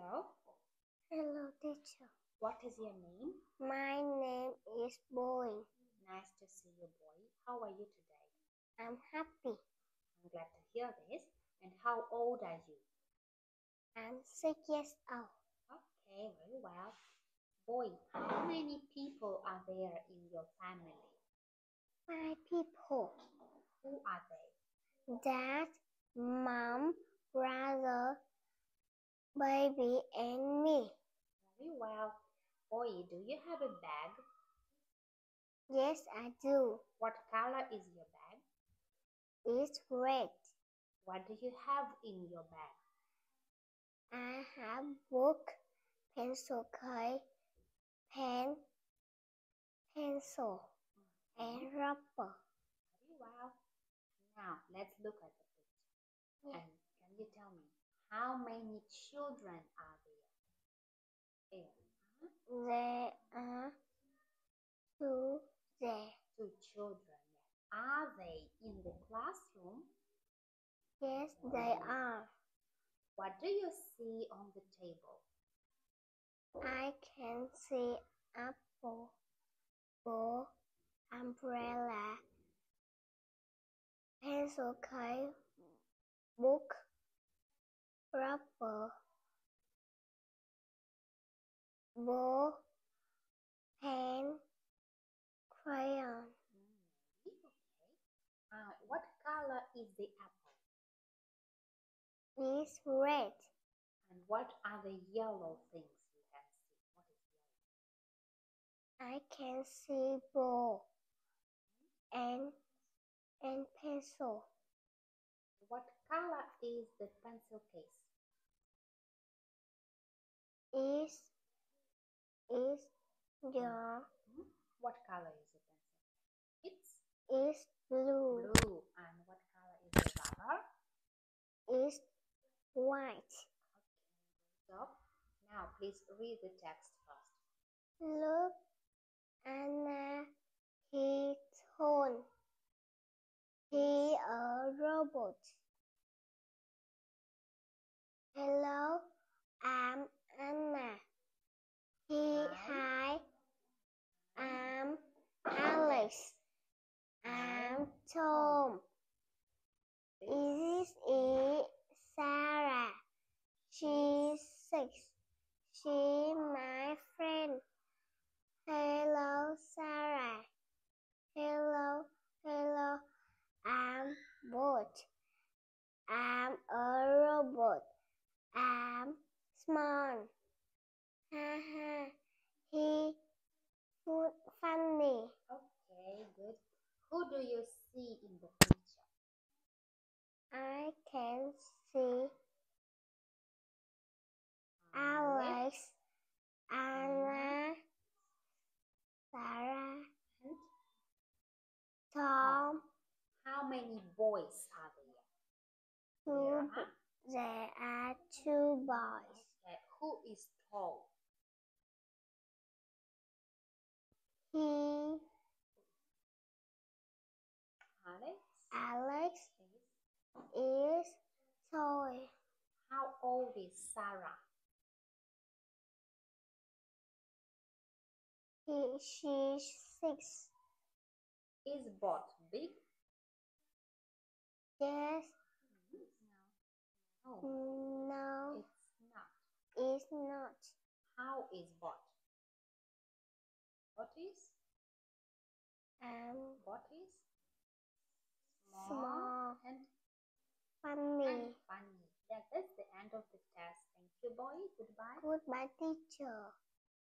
Hello. Hello, teacher. What is your name? My name is Boeing. Nice to see you, boy. How are you today? I'm happy. I'm glad to hear this. And how old are you? I'm 6 years old. Okay, very well. Boy, how many people are there in your family? 5 people. Who are they? Dad, mom, brother, baby, and me. Very well. Boy, do you have a bag? Yes, I do. What color is your bag? It's red. What do you have in your bag? I have book, pencil case, pen, pencil, and rubber. Very well. Now, let's look at the picture. Yeah. And can you tell me, how many children are there? There are two there. Two children. Are they in the classroom? Yes, they are. What do you see on the table? I can see apple, ball, umbrella, pencil case, book, rubber, ball, pen, crayon. Okay. What color is the apple? It's red. And what are the yellow things you can see? What is yellow? I can see ball and pencil. What color is the pencil case? Is your What color is the pencil? is blue. Blue. And what color is the rubber? Is white. Okay, stop. Now please read the text first. Look, Anna, he told. He a robot. Hello, I'm Anna. Hi, I'm Alex. I'm Tom. This is Sarah. She's 6. She my friend. Hello, Sarah. Hello. I'm Bot. I'm a robot. I'm small. Haha. He funny. Okay, good. Who do you see in the picture? I can see Alex, Anna, Sarah, And Tom. how many boys are there? There are 2 boys. Okay. Who is tall? Alex is tall. How old is Sarah? She's 6. Is Bot big? Yes. No. No. It's not. It's not. How is Bot? Bot is? Bot is? Small. And Funny. funny. Yeah, that's the end of the test. Thank you, boy. Goodbye. Goodbye, teacher.